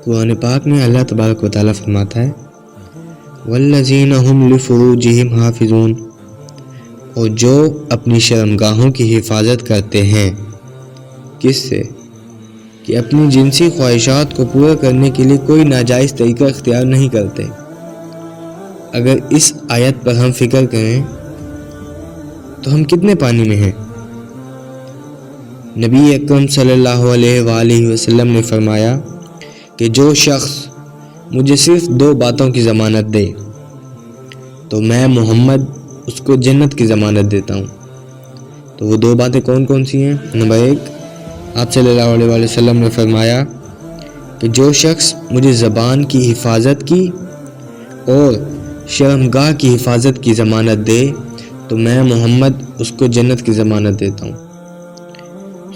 قرآن پاک میں اللہ تبارک و تعالیٰ فرماتا ہے والذین هم لفروجہم حافظون، اور جو اپنی شرمگاہوں کی حفاظت کرتے ہیں۔ کس سے؟ کہ اپنی جنسی خواہشات کو پورا کرنے کے لیے کوئی ناجائز طریقہ اختیار نہیں کرتے۔ اگر اس آیت پر ہم فکر کریں تو ہم کتنے پانی میں ہیں۔ نبی اکرم صلی اللہ علیہ وآلہ وسلم نے فرمایا کہ جو شخص مجھے صرف 2 باتوں کی ضمانت دے تو میں محمد اس کو جنت کی ضمانت دیتا ہوں۔ تو وہ 2 باتیں کون کون سی ہیں؟ نمبر 1، آپ صلی اللہ علیہ وآلہ وسلم نے فرمایا کہ جو شخص مجھے زبان کی حفاظت کی اور شرمگاہ کی حفاظت کی ضمانت دے تو میں محمد اس کو جنت کی ضمانت دیتا ہوں۔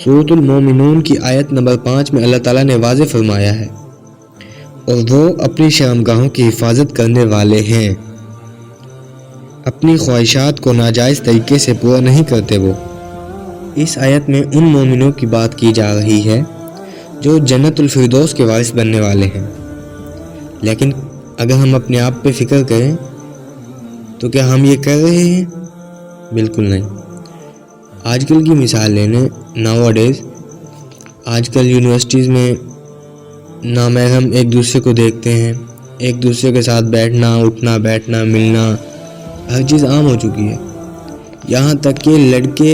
سورۃ المومنون کی آیت نمبر 5 میں اللہ تعالیٰ نے واضح فرمایا ہے اور وہ اپنی شرمگاہوں کی حفاظت کرنے والے ہیں، اپنی خواہشات کو ناجائز طریقے سے پورا نہیں کرتے۔ وہ اس آیت میں ان مومنوں کی بات کی جا رہی ہے جو جنت الفردوس کے وارث بننے والے ہیں۔ لیکن اگر ہم اپنے آپ پہ فکر کریں تو کیا ہم یہ کر رہے ہیں؟ بالکل نہیں۔ آج کل کی مثال لینے ناؤ ڈیز، آج کل یونیورسٹیز میں نامحرم ایک دوسرے کو دیکھتے ہیں، ایک دوسرے کے ساتھ بیٹھنا اٹھنا بیٹھنا ملنا ہر چیز عام ہو چکی ہے۔ یہاں تک کہ لڑکے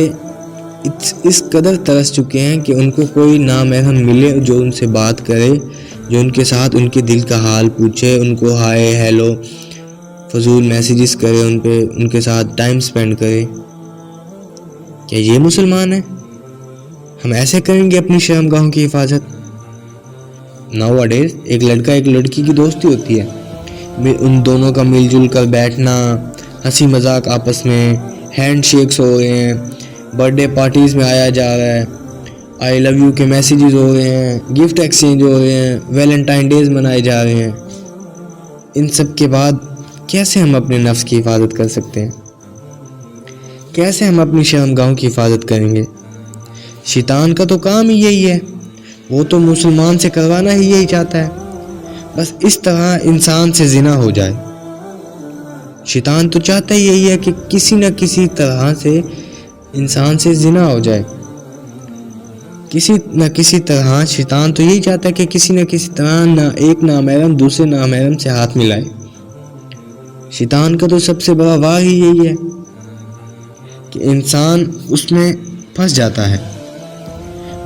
اس قدر ترس چکے ہیں کہ ان کو کوئی نامحرم ملے جو ان سے بات کرے، جو ان کے ساتھ ان کے دل کا حال پوچھے، ان کو ہائے ہیلو فضول میسیجز کرے، ان کے ساتھ ٹائم سپینڈ کرے۔ کیا یہ مسلمان ہیں؟ ہم ایسے کریں گے اپنی شرمگاہوں کی حفاظت؟ ناؤ ڈیز ایک لڑکا ایک لڑکی کی دوستی ہوتی ہے، ان دونوں کا مل جل کر بیٹھنا، ہنسی مذاق آپس میں، ہینڈ شیکس ہو رہے ہیں، برتھ ڈے پارٹیز میں آیا جا رہا ہے، آئی لو یو کے میسیجز ہو رہے ہیں، گفٹ ایکسچینج ہو رہے ہیں، ویلنٹائن ڈیز منائے جا رہے ہیں۔ ان سب کے بعد کیسے ہم اپنے نفس کی حفاظت کر سکتے ہیں؟ کیسے ہم اپنی شرمگاہوں کی حفاظت کریں گے؟ شیطان کا تو کام ہی یہی ہے، وہ تو مسلمان سے کروانا ہی یہی چاہتا ہے، بس اس طرح انسان سے زنا ہو جائے۔ شیطان تو چاہتا ہی یہی ہے کہ کسی نہ کسی طرح سے انسان سے زنا ہو جائے، کسی نہ کسی طرح شیطان تو یہی چاہتا ہے کہ کسی نہ کسی طرح ایک نامحرم دوسرے نامحرم سے ہاتھ ملائے۔ شیطان کا تو سب سے بڑا وار ہی یہی ہے کہ انسان اس میں پھنس جاتا ہے،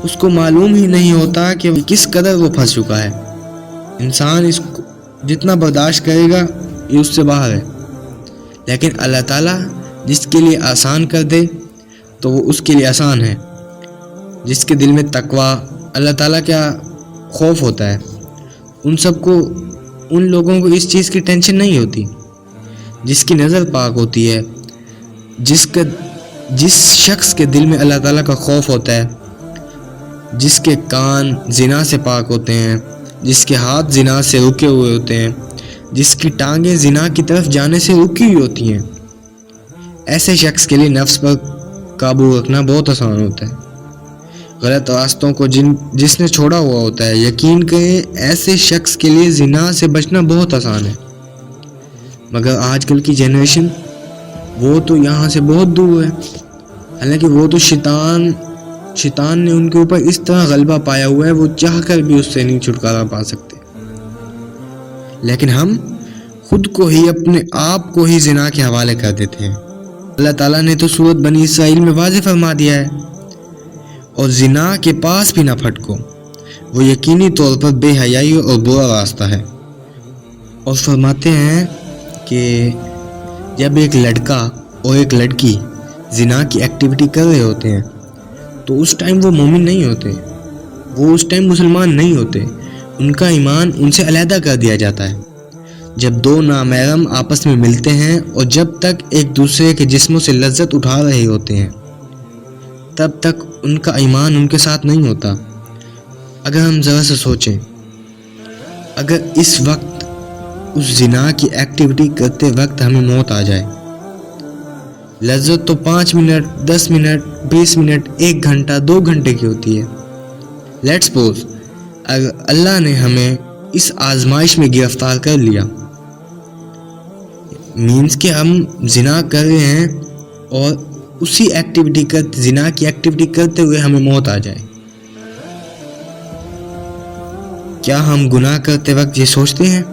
اس کو معلوم ہی نہیں ہوتا کہ کس قدر وہ پھنس چکا ہے۔ انسان اس کو جتنا برداشت کرے گا یہ اس سے باہر ہے، لیکن اللہ تعالیٰ جس کے لیے آسان کر دے تو وہ اس کے لیے آسان ہے۔ جس کے دل میں تقویٰ، اللہ تعالیٰ کا خوف ہوتا ہے، ان لوگوں کو اس چیز کی ٹینشن نہیں ہوتی۔ جس کی نظر پاک ہوتی ہے، جس شخص کے دل میں اللہ تعالیٰ کا خوف ہوتا ہے، جس کے کان زنا سے پاک ہوتے ہیں، جس کے ہاتھ زنا سے رکے ہوئے ہوتے ہیں، جس کی ٹانگیں زنا کی طرف جانے سے رکی ہوئی ہوتی ہیں، ایسے شخص کے لیے نفس پر قابو رکھنا بہت آسان ہوتا ہے۔ غلط راستوں کو جس نے چھوڑا ہوا ہوتا ہے، یقین کریں ایسے شخص کے لیے زنا سے بچنا بہت آسان ہے۔ مگر آج کل کی جنریشن وہ تو یہاں سے بہت دور ہے، حالانکہ وہ تو شیطان نے ان کے اوپر اس طرح غلبہ پایا ہوا ہے، وہ چاہ کر بھی اس سے نہیں چھٹکارا پا سکتے۔ لیکن ہم خود کو ہی اپنے آپ کو ہی زنا کے حوالے کر دیتے ہیں۔ اللہ تعالیٰ نے تو سورۃ بنی اسرائیل میں واضح فرما دیا ہے، اور زنا کے پاس بھی نہ پھٹکو، وہ یقینی طور پر بے حیائی اور برا راستہ ہے۔ اور فرماتے ہیں کہ جب ایک لڑکا اور ایک لڑکی زنا کی ایکٹیویٹی کر رہے ہوتے ہیں تو اس ٹائم وہ مومن نہیں ہوتے، وہ اس ٹائم مسلمان نہیں ہوتے، ان کا ایمان ان سے علیحدہ کر دیا جاتا ہے۔ جب 2 نامحرم آپس میں ملتے ہیں اور جب تک ایک دوسرے کے جسموں سے لذت اٹھا رہے ہوتے ہیں تب تک ان کا ایمان ان کے ساتھ نہیں ہوتا۔ اگر ہم ذرا سے سوچیں، اگر اس وقت اس زنا کی ایکٹیویٹی کرتے وقت ہمیں موت آ جائے، لذت تو 5 منٹ 10 منٹ 20 منٹ 1 گھنٹہ 2 گھنٹے کی ہوتی ہے۔ لیٹس سپوز اگر اللہ نے ہمیں اس آزمائش میں گرفتار کر لیا. مینس کہ ہم زنا کر رہے ہیں اور اسی زنا کی ایکٹیویٹی کرتے ہوئے ہمیں موت آ جائے. کیا ہم گناہ کرتے وقت یہ سوچتے ہیں؟